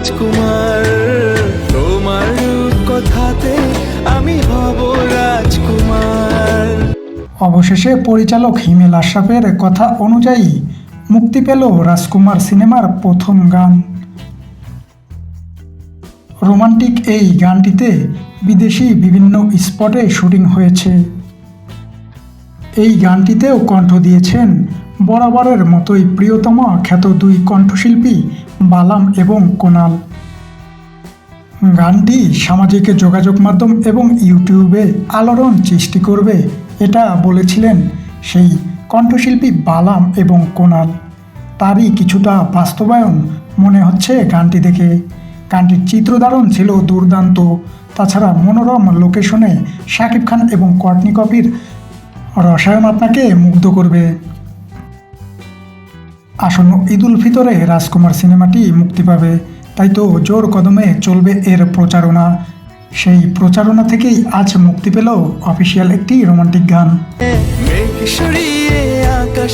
রাজকুমার, তোমার কথাতে আমি হব রাজকুমার। অবশেষে পরিচালক হিমেল আশরাফের কথা অনুযায়ী মুক্তি পেল রাজকুমার সিনেমার প্রথম গান। রোমান্টিক এই গানটিতে বিদেশি বিভিন্ন স্পটে শুটিং হয়েছে। এই গানটিতেও কণ্ঠ দিয়েছেন বরাবরের মতোই প্রিয়তমা খ্যাত দুই কণ্ঠশিল্পী বালাম এবং কোনাল। গানটি সামাজিক যোগাযোগ মাধ্যম এবং ইউটিউবে আলোড়ন সৃষ্টি করবে, এটা বলেছিলেন সেই কণ্ঠশিল্পী বালাম এবং কোনাল। তারই কিছুটা বাস্তবায়ন মনে হচ্ছে গানটি দেখে। গানটির চিত্রধারণ ছিল দুর্দান্ত, তাছাড়া মনোরম লোকেশনে শাকিব খান এবং কটনি কপির রসায়ন আপনাকে মুগ্ধ করবে। আসন্ন ঈদ উল ফিতরে রাজকুমার সিনেমাটি মুক্তি পাবে, তাই তো জোর কদমে চলবে এর প্রচারণা। সেই প্রচারণা থেকেই আজ মুক্তি পেল অফিসিয়াল একটি রোমান্টিক গান। মেঘ সরিয়ে আকাশ